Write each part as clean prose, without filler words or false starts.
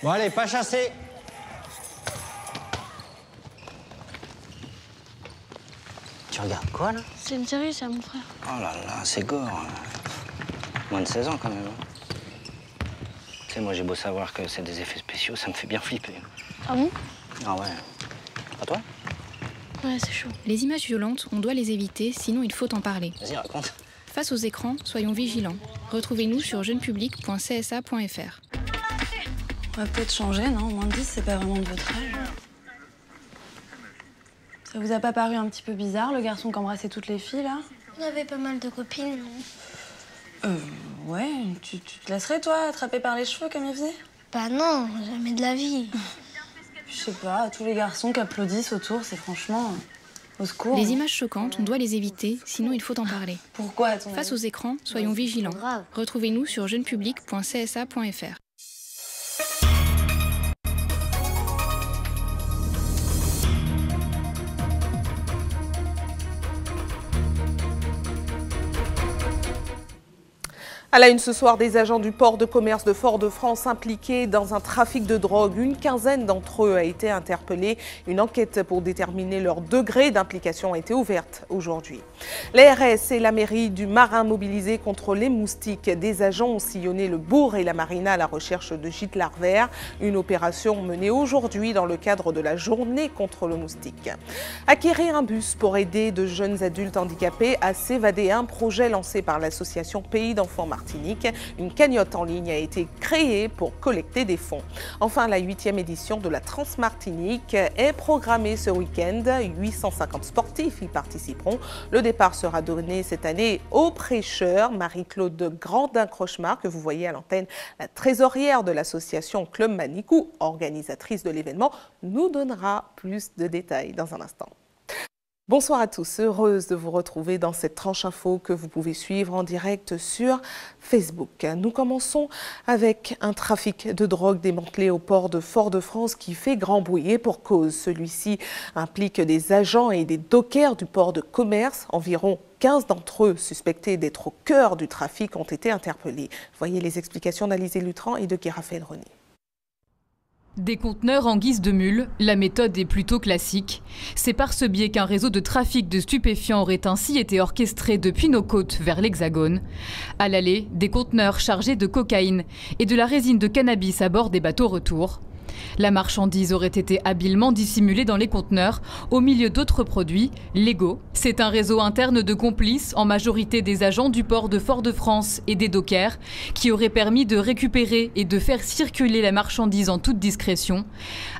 Bon allez, pas chasser. Tu regardes quoi là? C'est une série, ça, mon frère. Oh là là, c'est gore. Moins de 16 ans quand même. Tu sais, moi j'ai beau savoir que c'est des effets spéciaux, ça me fait bien flipper. Ah bon? Ah ouais. Pas toi? Ouais, c'est chaud. Les images violentes, on doit les éviter, sinon il faut en parler. Vas-y, raconte. Face aux écrans, soyons vigilants. Retrouvez-nous sur jeunepublic.csa.fr. On va peut-être changer, non? Moins de 10, c'est pas vraiment de votre âge. Ça vous a pas paru un petit peu bizarre, le garçon qui embrassait toutes les filles, là? Il avait pas mal de copines, non? Ouais, tu te laisserais, toi, attraper par les cheveux comme il faisait? Bah non, jamais de la vie. Je sais pas, tous les garçons qui applaudissent autour, c'est franchement... au secours. Les images choquantes, on doit les éviter, sinon il faut en parler. Pourquoi, à ton Face avis? aux écrans, soyons vigilants. grave. Retrouvez-nous sur jeunepublic.csa.fr. À la une ce soir, des agents du port de commerce de Fort-de-France impliqués dans un trafic de drogue. Une quinzaine d'entre eux a été interpellée. Une enquête pour déterminer leur degré d'implication a été ouverte aujourd'hui. L'ARS et la mairie du Marin mobilisés contre les moustiques. Des agents ont sillonné le bourg et la marina à la recherche de gîtes larvaires. Une opération menée aujourd'hui dans le cadre de la journée contre le moustique. Acquérir un bus pour aider de jeunes adultes handicapés à s'évader. Un projet lancé par l'association Pays d'enfants Martinique. Une cagnotte en ligne a été créée pour collecter des fonds. Enfin, la 8e édition de la Transmartinique est programmée ce week-end. 850 sportifs y participeront. Le départ sera donné cette année aux prêcheurs. Marie-Claude Grandin-Crochemar, que vous voyez à l'antenne, la trésorière de l'association Club Manicou, organisatrice de l'événement, nous donnera plus de détails dans un instant. Bonsoir à tous, heureuse de vous retrouver dans cette tranche info que vous pouvez suivre en direct sur Facebook. Nous commençons avec un trafic de drogue démantelé au port de Fort-de-France qui fait grand bruit et pour cause. Celui-ci implique des agents et des dockers du port de commerce. Environ 15 d'entre eux, suspectés d'être au cœur du trafic, ont été interpellés. Voyez les explications d'Alizé Lutran et de Guy-Raphaël Rony. Des conteneurs en guise de mule, la méthode est plutôt classique. C'est par ce biais qu'un réseau de trafic de stupéfiants aurait ainsi été orchestré depuis nos côtes vers l'Hexagone. À l'aller, des conteneurs chargés de cocaïne et de la résine de cannabis à bord des bateaux retour. La marchandise aurait été habilement dissimulée dans les conteneurs, au milieu d'autres produits légaux. C'est un réseau interne de complices, en majorité des agents du port de Fort-de-France et des dockers, qui aurait permis de récupérer et de faire circuler la marchandise en toute discrétion.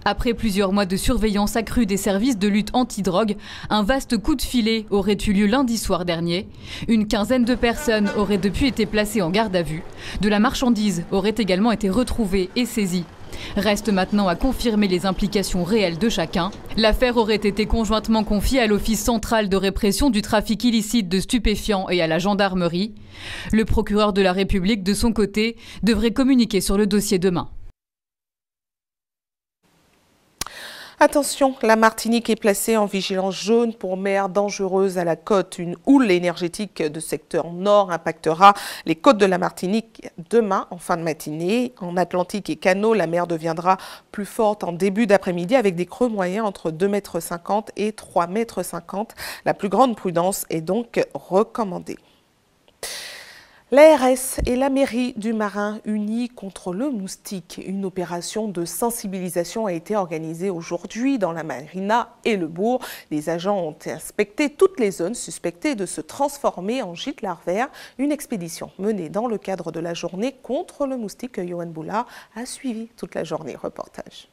Après plusieurs mois de surveillance accrue des services de lutte anti-drogue, un vaste coup de filet aurait eu lieu lundi soir dernier. Une quinzaine de personnes auraient depuis été placées en garde à vue. De la marchandise aurait également été retrouvée et saisie. Reste maintenant à confirmer les implications réelles de chacun. L'affaire aurait été conjointement confiée à l'Office central de répression du trafic illicite de stupéfiants et à la gendarmerie. Le procureur de la République, de son côté, devrait communiquer sur le dossier demain. Attention, la Martinique est placée en vigilance jaune pour mer dangereuse à la côte. Une houle énergétique de secteur nord impactera les côtes de la Martinique demain en fin de matinée. En Atlantique et Canaux, la mer deviendra plus forte en début d'après-midi avec des creux moyens entre 2,50 m et 3,50 m. La plus grande prudence est donc recommandée. L'ARS et la mairie du Marin unis contre le moustique. Une opération de sensibilisation a été organisée aujourd'hui dans la marina et le bourg. Les agents ont inspecté toutes les zones suspectées de se transformer en gîtes larvaires. Une expédition menée dans le cadre de la journée contre le moustique que Yoann Boulard a suivi toute la journée. Reportage.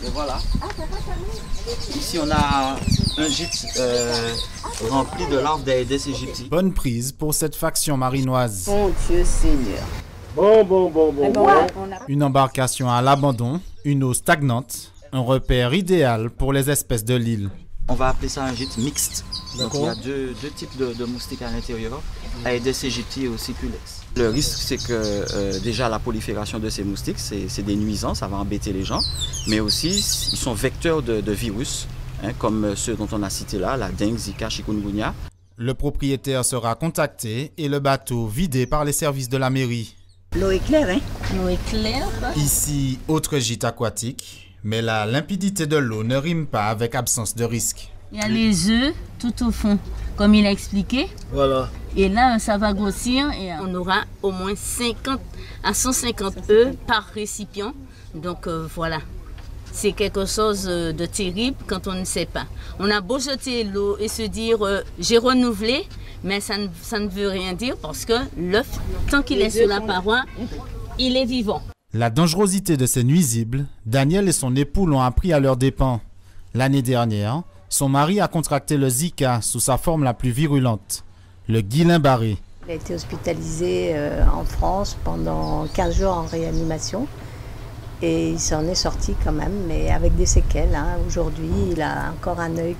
Et voilà. Ici, on a un gîte rempli de larves d'Aedes aegypti. Bonne prise pour cette faction marinoise. Bon Dieu Seigneur. Une embarcation à l'abandon, une eau stagnante, un repère idéal pour les espèces de l'île. On va appeler ça un gîte mixte. Donc, il y a deux types de moustiques à l'intérieur, Aedes aegypti et ossiculex. Le risque, c'est que déjà la prolifération de ces moustiques, c'est des nuisances, ça va embêter les gens, mais aussi ils sont vecteurs de virus, comme ceux dont on a cité là, la dengue, Zika, chikungunya. Le propriétaire sera contacté et le bateau vidé par les services de la mairie. L'eau est claire, hein? L'eau est claire. Ici, autre gîte aquatique, mais la limpidité de l'eau ne rime pas avec absence de risque. Il y a les œufs tout au fond, comme il a expliqué. Voilà. Et là, ça va grossir et on aura au moins 50 à 150 œufs par récipient. Donc voilà, c'est quelque chose de terrible quand on ne sait pas. On a beau jeter l'eau et se dire j'ai renouvelé, mais ça ne veut rien dire parce que l'œuf, tant qu'il est sur la paroi, il est vivant. La dangerosité de ces nuisibles, Daniel et son époux l'ont appris à leurs dépens. L'année dernière, son mari a contracté le Zika sous sa forme la plus virulente, le Guillain-Barré. Il a été hospitalisé en France pendant 15 jours en réanimation et il s'en est sorti quand même, mais avec des séquelles. Aujourd'hui, il a encore un œil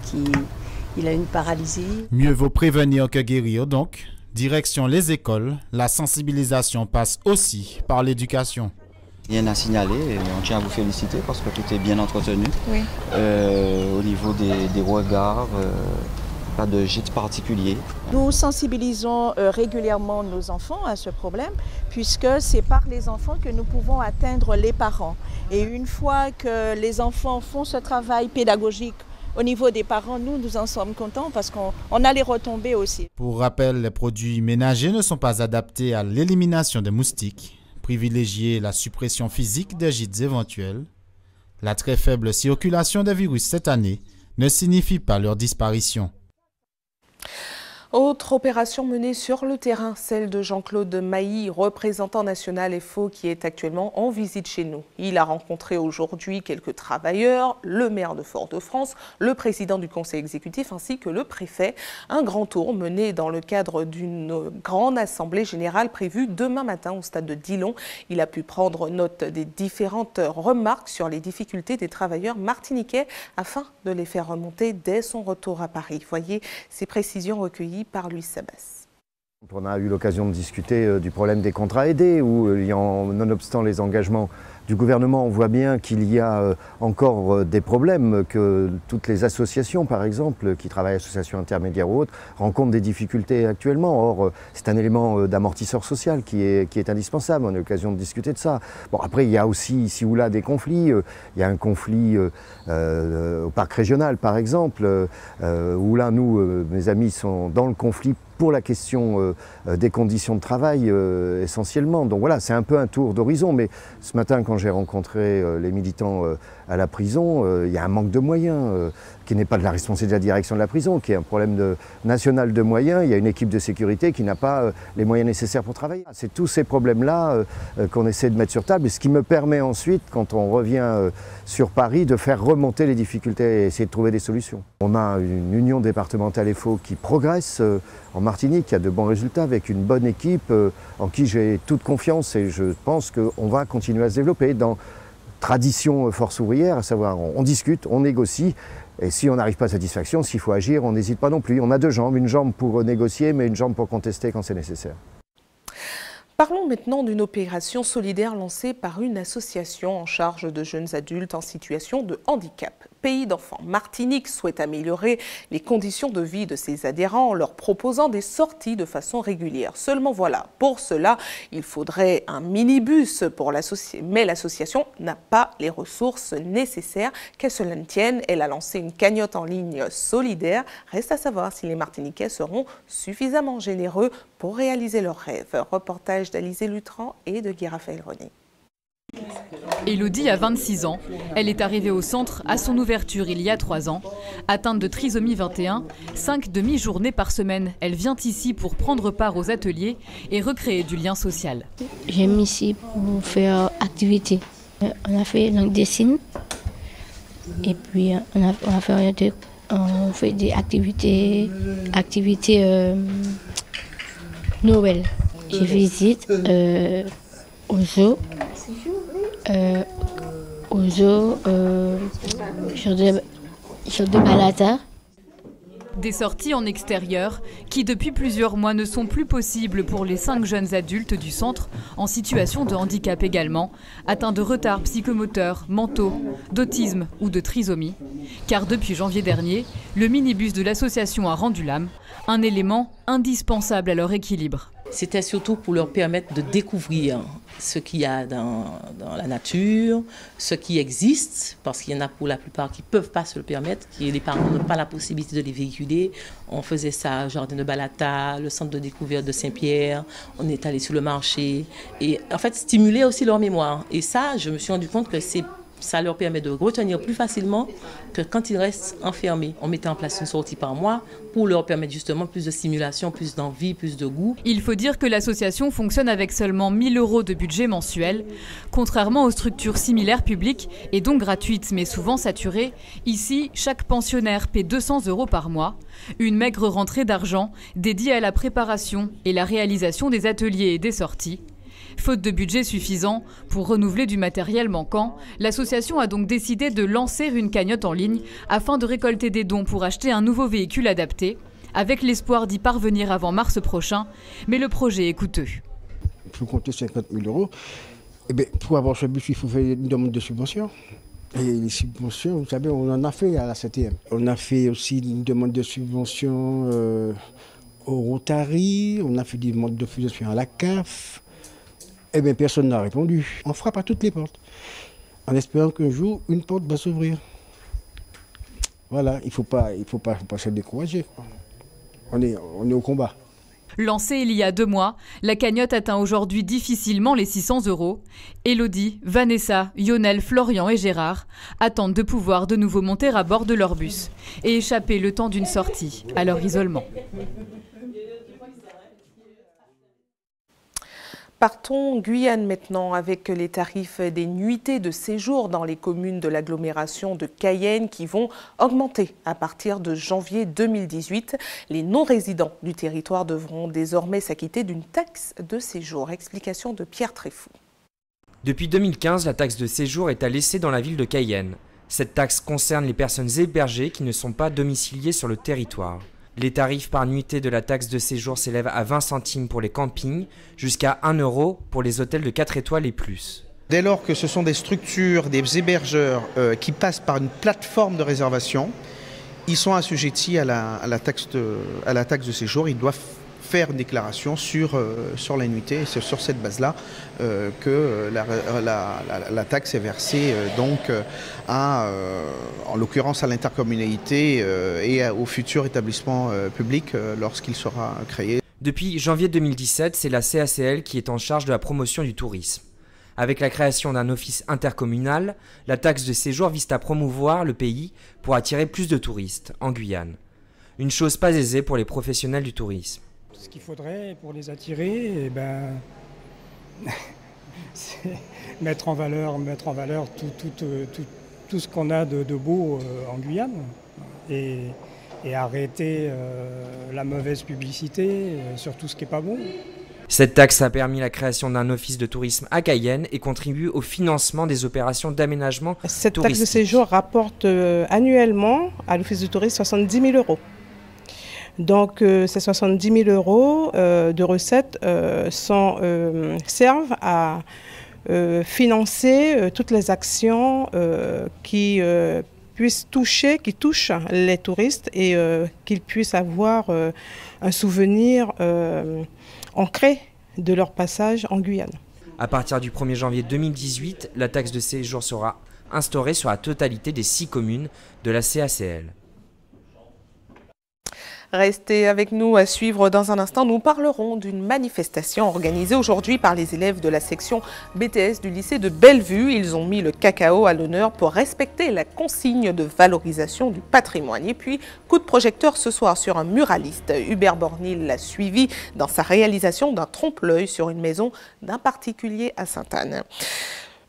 il a une paralysie. Mieux vaut prévenir que guérir donc. Direction les écoles, la sensibilisation passe aussi par l'éducation. Rien à signaler et on tient à vous féliciter parce que tout est bien entretenu. Oui. Au niveau des regards, pas de gîte particulier. Nous sensibilisons régulièrement nos enfants à ce problème puisque c'est par les enfants que nous pouvons atteindre les parents. Et une fois que les enfants font ce travail pédagogique au niveau des parents, nous en sommes contents parce qu'on a les retombées aussi. Pour rappel, les produits ménagers ne sont pas adaptés à l'élimination des moustiques. Privilégier la suppression physique des gîtes éventuels. La très faible circulation des virus cette année ne signifie pas leur disparition. Autre opération menée sur le terrain, celle de Jean-Claude Mailly, représentant national FO qui est actuellement en visite chez nous. Il a rencontré aujourd'hui quelques travailleurs, le maire de Fort-de-France, le président du conseil exécutif ainsi que le préfet. Un grand tour mené dans le cadre d'une grande assemblée générale prévue demain matin au stade de Dillon. Il a pu prendre note des différentes remarques sur les difficultés des travailleurs martiniquais afin de les faire remonter dès son retour à Paris. Voyez ces précisions recueillies par Louis Sabas. On a eu l'occasion de discuter du problème des contrats aidés où, nonobstant les engagements du gouvernement, on voit bien qu'il y a encore des problèmes, que toutes les associations, par exemple, qui travaillent, associations intermédiaires ou autres, rencontrent des difficultés actuellement. Or, c'est un élément d'amortisseur social qui est indispensable. On a eu l'occasion de discuter de ça. Bon, après, il y a aussi ici ou là des conflits. Il y a un conflit au parc régional, par exemple, où là, nous, mes amis, sont dans le conflit pour la question des conditions de travail essentiellement. Donc voilà, c'est un peu un tour d'horizon, mais ce matin quand j'ai rencontré les militants à la prison, il y a un manque de moyens qui n'est pas de la responsabilité de la direction de la prison, qui est un problème national de moyens. Il y a une équipe de sécurité qui n'a pas les moyens nécessaires pour travailler. C'est tous ces problèmes-là qu'on essaie de mettre sur table, et ce qui me permet ensuite, quand on revient sur Paris, de faire remonter les difficultés et essayer de trouver des solutions. On a une union départementale FO qui progresse en Martinique, qui a de bons résultats, avec une bonne équipe en qui j'ai toute confiance, et je pense qu'on va continuer à se développer dans tradition force ouvrière, à savoir on discute, on négocie, et si on n'arrive pas à satisfaction, s'il faut agir, on n'hésite pas non plus. On a deux jambes, une jambe pour négocier, mais une jambe pour contester quand c'est nécessaire. Parlons maintenant d'une opération solidaire lancée par une association en charge de jeunes adultes en situation de handicap. Pays d'enfants Martinique souhaite améliorer les conditions de vie de ses adhérents en leur proposant des sorties de façon régulière. Seulement voilà, pour cela, il faudrait un minibus pour l'associer. Mais l'association n'a pas les ressources nécessaires. Qu'à cela ne tienne, elle a lancé une cagnotte en ligne solidaire. Reste à savoir si les Martiniquais seront suffisamment généreux pour réaliser leurs rêves. Reportage d'Alizé Lutran et de Guy Raphaël René. Élodie a 26 ans. Elle est arrivée au centre à son ouverture il y a 3 ans. Atteinte de trisomie 21, 5 demi-journées par semaine, elle vient ici pour prendre part aux ateliers et recréer du lien social. J'aime ici pour faire activité. On a fait langue des signes et puis on fait des activités Noël. Je visite au zoo. Sur de balada. Des sorties en extérieur qui depuis plusieurs mois ne sont plus possibles pour les 5 jeunes adultes du centre en situation de handicap également, atteints de retard psychomoteur, mentaux, d'autisme ou de trisomie. Car depuis janvier dernier, le minibus de l'association a rendu l'âme, un élément indispensable à leur équilibre. C'était surtout pour leur permettre de découvrir ce qu'il y a dans la nature, ce qui existe, parce qu'il y en a pour la plupart qui ne peuvent pas se le permettre, qui les parents n'ont pas la possibilité de les véhiculer. On faisait ça au jardin de Balata, le centre de découverte de Saint-Pierre, on est allé sur le marché, et en fait stimuler aussi leur mémoire. Et ça, je me suis rendu compte que ça leur permet de retenir plus facilement que quand ils restent enfermés. On mettait en place une sortie par mois pour leur permettre justement plus de stimulation, plus d'envie, plus de goût. Il faut dire que l'association fonctionne avec seulement 1 000 € de budget mensuel. Contrairement aux structures similaires publiques et donc gratuites mais souvent saturées, ici, chaque pensionnaire paie 200 € par mois. Une maigre rentrée d'argent dédiée à la préparation et la réalisation des ateliers et des sorties. Faute de budget suffisant pour renouveler du matériel manquant, l'association a donc décidé de lancer une cagnotte en ligne afin de récolter des dons pour acheter un nouveau véhicule adapté, avec l'espoir d'y parvenir avant mars prochain, mais le projet est coûteux. Il faut compter 50 000 €. Eh bien, pour avoir ce bus, il faut faire une demande de subvention. Et les subventions, vous savez, on en a fait à la 7e. On a fait aussi une demande de subvention au Rotary, on a fait des demandes de subvention à la CAF. Eh bien, personne n'a répondu. On frappe à toutes les portes, en espérant qu'un jour, une porte va s'ouvrir. Voilà, il ne faut pas se décourager. On est au combat. Lancée il y a 2 mois, la cagnotte atteint aujourd'hui difficilement les 600 €. Élodie, Vanessa, Lionel, Florian et Gérard attendent de pouvoir de nouveau monter à bord de leur bus et échapper le temps d'une sortie à leur isolement. Partons Guyane maintenant avec les tarifs des nuitées de séjour dans les communes de l'agglomération de Cayenne qui vont augmenter à partir de janvier 2018. Les non-résidents du territoire devront désormais s'acquitter d'une taxe de séjour. Explication de Pierre Tréfou. Depuis 2015, la taxe de séjour est à laisser dans la ville de Cayenne. Cette taxe concerne les personnes hébergées qui ne sont pas domiciliées sur le territoire. Les tarifs par nuitée de la taxe de séjour s'élèvent à 20 centimes pour les campings, jusqu'à 1 € pour les hôtels de 4 étoiles et plus. Dès lors que ce sont des structures, des hébergeurs qui passent par une plateforme de réservation, ils sont assujettis à la taxe de séjour. Ils doivent faire une déclaration sur la nuitée et c'est sur cette base-là que la taxe est versée en l'occurrence à l'intercommunalité et au futur établissement public lorsqu'il sera créé. Depuis janvier 2017, c'est la CACL qui est en charge de la promotion du tourisme. Avec la création d'un office intercommunal, la taxe de séjour vise à promouvoir le pays pour attirer plus de touristes en Guyane. Une chose pas aisée pour les professionnels du tourisme. Ce qu'il faudrait pour les attirer, c'est mettre en valeur tout ce qu'on a de beau en Guyane et arrêter la mauvaise publicité sur tout ce qui n'est pas bon. Cette taxe a permis la création d'un office de tourisme à Cayenne et contribue au financement des opérations d'aménagement touristique. Cette taxe de séjour rapporte annuellement à l'office de tourisme 70 000 €. Donc ces 70 000 € de recettes servent à financer toutes les actions qui touchent les touristes et qu'ils puissent avoir un souvenir ancré de leur passage en Guyane. À partir du 1er janvier 2018, la taxe de séjour sera instaurée sur la totalité des 6 communes de la CACL. Restez avec nous à suivre dans un instant. Nous parlerons d'une manifestation organisée aujourd'hui par les élèves de la section BTS du lycée de Bellevue. Ils ont mis le cacao à l'honneur pour respecter la consigne de valorisation du patrimoine. Et puis, coup de projecteur ce soir sur un muraliste. Hubert Bornil l'a suivi dans sa réalisation d'un trompe-l'œil sur une maison d'un particulier à Sainte-Anne.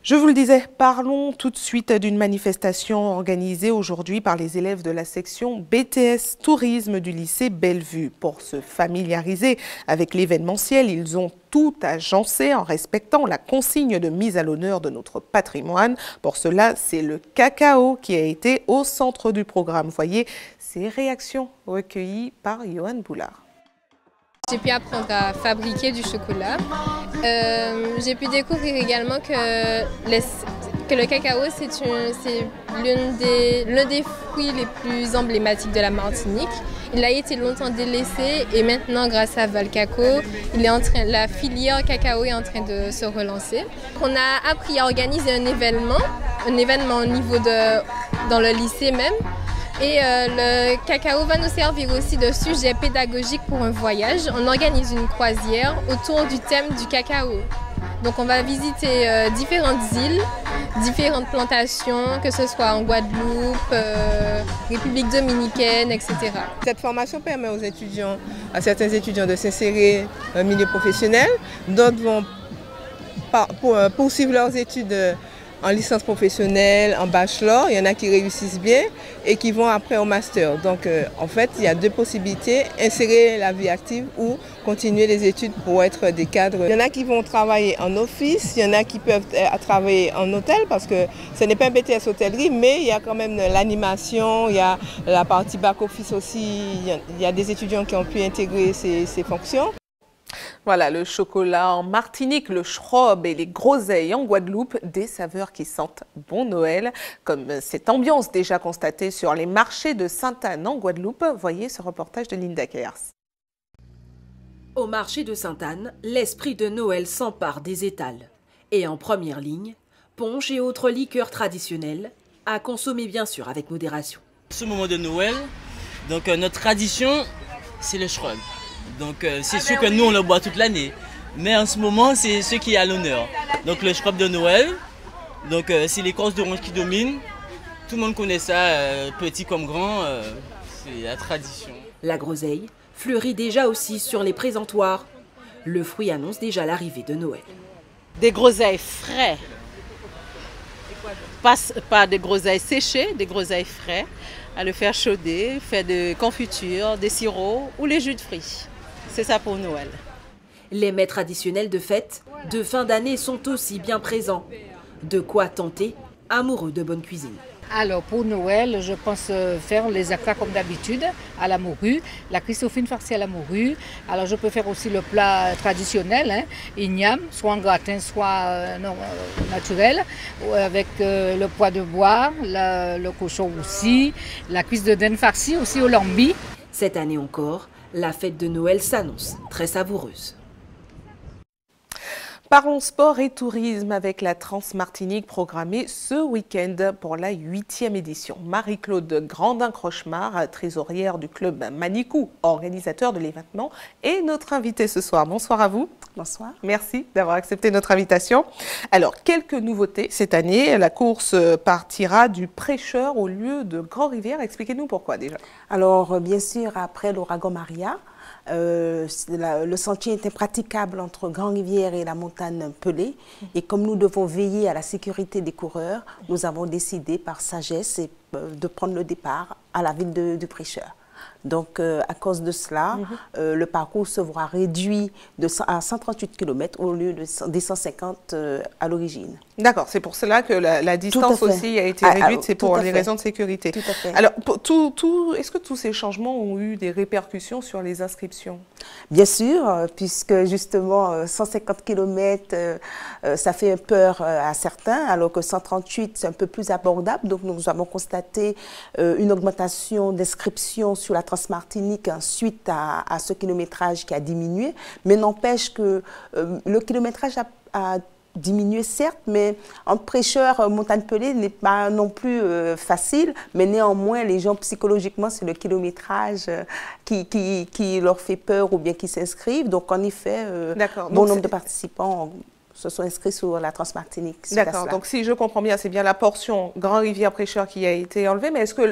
Je vous le disais, parlons tout de suite d'une manifestation organisée aujourd'hui par les élèves de la section BTS Tourisme du lycée Bellevue. Pour se familiariser avec l'événementiel, ils ont tout agencé en respectant la consigne de mise à l'honneur de notre patrimoine. Pour cela, c'est le cacao qui a été au centre du programme. Voyez ces réactions recueillies par Johan Boulard. J'ai pu apprendre à fabriquer du chocolat. J'ai pu découvrir également que que le cacao, c'est l'un des fruits les plus emblématiques de la Martinique. Il a été longtemps délaissé et maintenant, grâce à Valcaco, la filière cacao est en train de se relancer. On a appris à organiser un événement au niveau dans le lycée même. Et le cacao va nous servir aussi de sujet pédagogique pour un voyage. On organise une croisière autour du thème du cacao. Donc on va visiter différentes îles, différentes plantations, que ce soit en Guadeloupe, République dominicaine, etc. Cette formation permet à certains étudiants de s'insérer dans le milieu professionnel. D'autres vont poursuivre leurs études en licence professionnelle, en bachelor. Il y en a qui réussissent bien et qui vont après au master. Donc en fait, il y a deux possibilités, insérer la vie active ou continuer les études pour être des cadres. Il y en a qui vont travailler en office, il y en a qui peuvent travailler en hôtel parce que ce n'est pas un BTS hôtellerie, mais il y a quand même l'animation, il y a la partie back-office aussi, il y a des étudiants qui ont pu intégrer ces fonctions. Voilà, le chocolat en Martinique, le schrob et les groseilles en Guadeloupe, des saveurs qui sentent bon Noël, comme cette ambiance déjà constatée sur les marchés de Sainte-Anne en Guadeloupe. Voyez ce reportage de Linda Kers. Au marché de Sainte-Anne, l'esprit de Noël s'empare des étals. Et en première ligne, punch et autres liqueurs traditionnelles, à consommer bien sûr avec modération. Ce moment de Noël, donc notre tradition, c'est le schrob. Donc c'est sûr que nous on le boit toute l'année, mais en ce moment c'est ce qui est à l'honneur. Donc le schrob de Noël, donc c'est l'écorce d'orange qui domine. Tout le monde connaît ça, petit comme grand, c'est la tradition. La groseille fleurit déjà aussi sur les présentoirs. Le fruit annonce déjà l'arrivée de Noël. Des groseilles frais, pas des groseilles séchées, des groseilles frais, à le faire chauder, faire des confitures, des sirops ou les jus de fruits. C'est ça pour Noël. Les mets traditionnels de fête, de fin d'année sont aussi bien présents. De quoi tenter, amoureux de bonne cuisine. Alors pour Noël, je pense faire les acras comme d'habitude, à la morue, la Christophine farcie à la morue. Alors je peux faire aussi le plat traditionnel, igname, soit en gratin, soit naturel, avec le pois de bois, le cochon aussi, la cuisse de dinde farcie aussi au lambi. Cette année encore, la fête de Noël s'annonce très savoureuse. Parlons sport et tourisme avec la Trans-Martinique programmée ce week-end pour la 8e édition. Marie-Claude Grandin-Crochemar, trésorière du club Manicou, organisateur de l'événement, est notre invitée ce soir. Bonsoir à vous. Bonsoir. Merci d'avoir accepté notre invitation. Alors, quelques nouveautés cette année. La course partira du Prêcheur au lieu de Grand-Rivière. Expliquez-nous pourquoi déjà. Alors, bien sûr, après l'ouragan Maria, le sentier était praticable entre Grand-Rivière et la montagne Pelée. Et comme nous devons veiller à la sécurité des coureurs, nous avons décidé par sagesse de prendre le départ à la ville du Prêcheur. Donc, à cause de cela, le parcours se voit réduit à 138 km au lieu des 150 à l'origine. D'accord, c'est pour cela que la distance aussi a été réduite, c'est pour les raisons de sécurité. Tout à fait. Alors, est-ce que tous ces changements ont eu des répercussions sur les inscriptions? Bien sûr, puisque justement 150 km, ça fait peur à certains, alors que 138, c'est un peu plus abordable. Donc nous avons constaté une augmentation d'inscriptions sur la Trans-Martinique suite à ce kilométrage qui a diminué. Mais n'empêche que le kilométrage a diminué certes, mais entre Prêcheur, Montagne-Pelée n'est pas non plus facile, mais néanmoins les gens psychologiquement c'est le kilométrage qui leur fait peur ou bien qui s'inscrivent. Donc en effet, bon nombre de participants se sont inscrits sur la Trans-Martinique. D'accord, donc si je comprends bien, c'est bien la portion Grand-Rivière-Prêcheur qui a été enlevée, mais est-ce que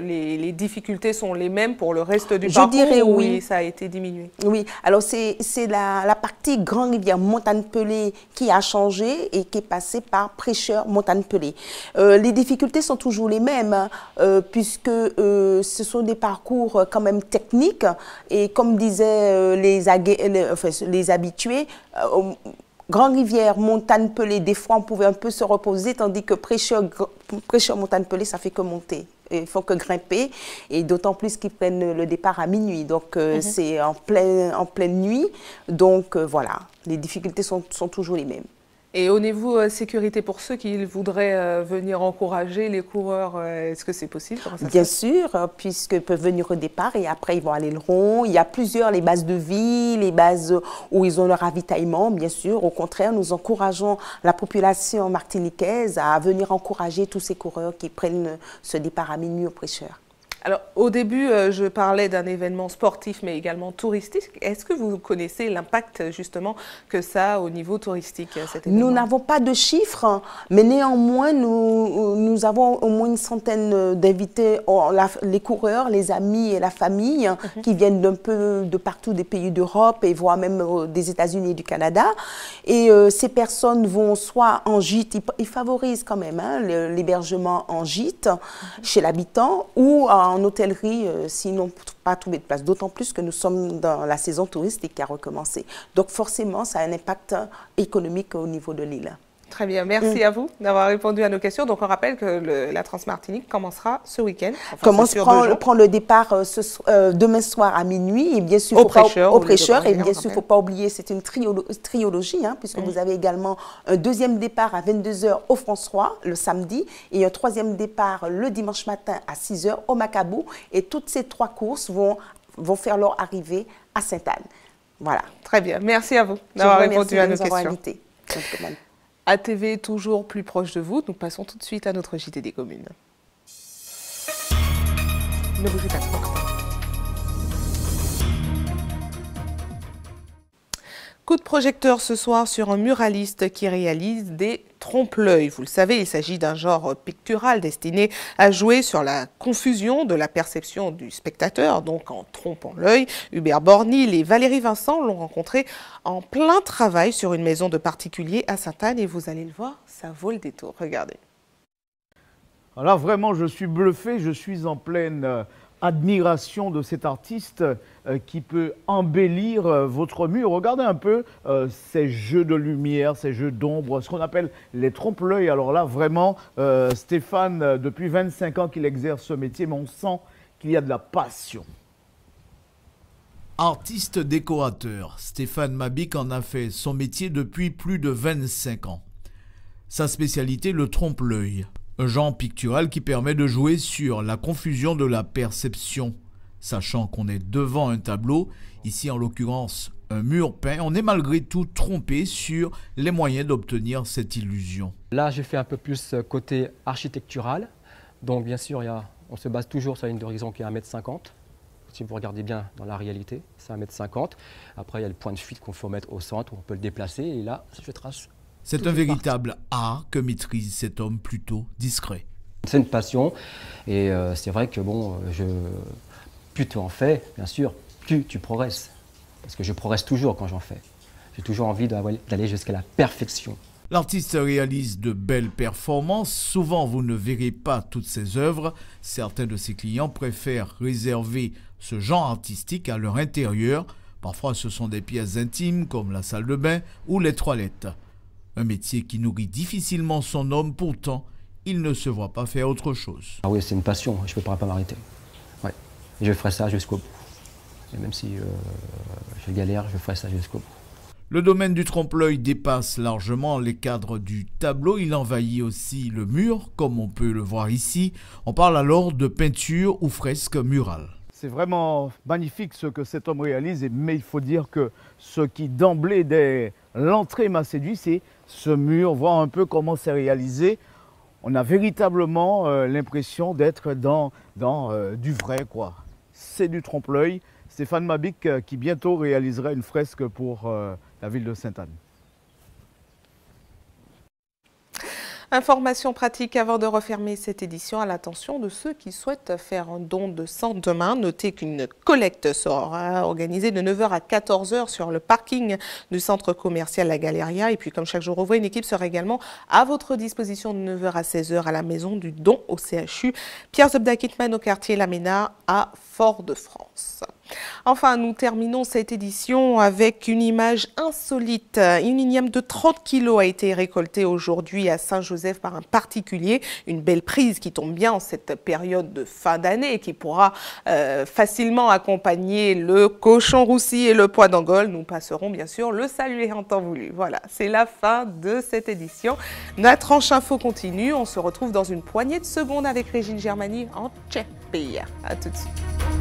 les difficultés sont les mêmes pour le reste du parcours? Je dirais oui. Ça a été diminué? Oui, alors c'est la partie Grand-Rivière-Montagne-Pelée qui a changé et qui est passée par Prêcheur-Montagne-Pelée. Les difficultés sont toujours les mêmes, hein, puisque ce sont des parcours quand même techniques et comme disaient les habitués, Grand-Rivière, Montagne-Pelée, des fois on pouvait un peu se reposer, tandis que Prêcheur, Montagne-Pelée, ça fait que monter. Il faut que grimper, et d'autant plus qu'ils prennent le départ à minuit. Donc c'est en pleine nuit, donc voilà, les difficultés sont toujours les mêmes. Et au niveau sécurité, pour ceux qui voudraient venir encourager les coureurs, est-ce que c'est possible? Bien sûr, puisqu'ils peuvent venir au départ et après ils vont aller le rond. Il y a plusieurs, les bases de vie, les bases où ils ont leur ravitaillement, bien sûr. Au contraire, nous encourageons la population martiniquaise à venir encourager tous ces coureurs qui prennent ce départ à minuit au prêcheur. Alors, au début, je parlais d'un événement sportif, mais également touristique. Est-ce que vous connaissez l'impact, justement, que ça a au niveau touristique, cet événement? Nous n'avons pas de chiffres, mais néanmoins, nous avons au moins une centaine d'invités, les coureurs, les amis et la famille, qui viennent d'un peu de partout des pays d'Europe et voire même des États-Unis et du Canada. Et ces personnes vont soit en gîte, ils favorisent quand même l'hébergement en gîte chez l'habitant ou en hôtellerie s'ils n'ont pas trouvé de place. D'autant plus que nous sommes dans la saison touristique qui a recommencé. Donc forcément, ça a un impact économique au niveau de l'île. Très bien, merci à vous d'avoir répondu à nos questions. Donc on rappelle que la Transmartinique commencera ce week-end. Prend le départ demain soir à minuit. Et bien sûr, au prêcheur. Et bien sûr, il ne faut pas oublier, c'est une triologie, puisque vous avez également un deuxième départ à 22 h au François le samedi et un troisième départ le dimanche matin à 6 h au Macabou. Et toutes ces trois courses vont faire leur arrivée à Sainte-Anne. Voilà. Très bien, merci à vous d'avoir répondu à nos questions. ATV toujours plus proche de vous. Nous passons tout de suite à notre JT des communes. Ne bougez pas trop. Coup de projecteur ce soir sur un muraliste qui réalise des trompe-l'œil. Vous le savez, il s'agit d'un genre pictural destiné à jouer sur la confusion de la perception du spectateur, donc en trompant l'œil. Hubert Bornil et Valérie Vincent l'ont rencontré en plein travail sur une maison de particulier à Sainte-Anne et vous allez le voir, ça vaut le détour. Regardez. Là, vraiment, je suis bluffé, je suis en pleine admiration de cet artiste qui peut embellir votre mur. Regardez un peu ces jeux de lumière, ces jeux d'ombre, ce qu'on appelle les trompe-l'œil. Alors là, vraiment, Stéphane, depuis 25 ans qu'il exerce ce métier, mais on sent qu'il y a de la passion. Artiste décorateur, Stéphane Mabic en a fait son métier depuis plus de 25 ans. Sa spécialité, le trompe-l'œil. Un genre pictural qui permet de jouer sur la confusion de la perception. Sachant qu'on est devant un tableau, ici en l'occurrence un mur peint, on est malgré tout trompé sur les moyens d'obtenir cette illusion. Là, j'ai fait un peu plus côté architectural. Donc bien sûr, on se base toujours sur une ligne d'horizon qui est 1,50 m. Si vous regardez bien dans la réalité, c'est 1,50 m. Après, il y a le point de fuite qu'on faut mettre au centre, où on peut le déplacer. Et là, je trace. C'est un véritable art que maîtrise cet homme plutôt discret. C'est une passion et c'est vrai que plus tu en fais, bien sûr, plus tu progresses. Parce que je progresse toujours quand j'en fais. J'ai toujours envie d'aller jusqu'à la perfection. L'artiste réalise de belles performances. Souvent, vous ne verrez pas toutes ses œuvres. Certains de ses clients préfèrent réserver ce genre artistique à leur intérieur. Parfois, ce sont des pièces intimes comme la salle de bain ou les toilettes. Un métier qui nourrit difficilement son homme, pourtant, il ne se voit pas faire autre chose. Ah oui, c'est une passion, je ne pourrais pas m'arrêter. Ouais. Et je ferai ça jusqu'au bout. Et même si je galère, je ferai ça jusqu'au bout. Le domaine du trompe-l'œil dépasse largement les cadres du tableau. Il envahit aussi le mur, comme on peut le voir ici. On parle alors de peinture ou fresque murale. C'est vraiment magnifique ce que cet homme réalise, mais il faut dire que ce qui d'emblée, dès l'entrée, m'a séduit, c'est ce mur, voir un peu comment c'est réalisé. On a véritablement l'impression d'être dans du vrai, quoi. C'est du trompe-l'œil. Stéphane Mabic qui bientôt réalisera une fresque pour la ville de Sainte-Anne. Information pratique avant de refermer cette édition à l'attention de ceux qui souhaitent faire un don de sang demain. Notez qu'une collecte sera organisée de 9 h à 14 h sur le parking du centre commercial La Galeria. Et puis comme chaque jour au vrai, une équipe sera également à votre disposition de 9 h à 16 h à la maison du don au CHU Pierre Zebda-Kittmann au quartier La Ménard à Fort-de-France. Enfin, nous terminons cette édition avec une image insolite. Une igname de 30 kg a été récoltée aujourd'hui à Saint-Joseph Saint-Joseph par un particulier. Une belle prise qui tombe bien en cette période de fin d'année et qui pourra facilement accompagner le cochon roussi et le pois d'Angole. Nous passerons bien sûr le saluer en temps voulu. Voilà, c'est la fin de cette édition. La tranche info continue. On se retrouve dans une poignée de secondes avec Régine Germany en Tchèque. A tout de suite.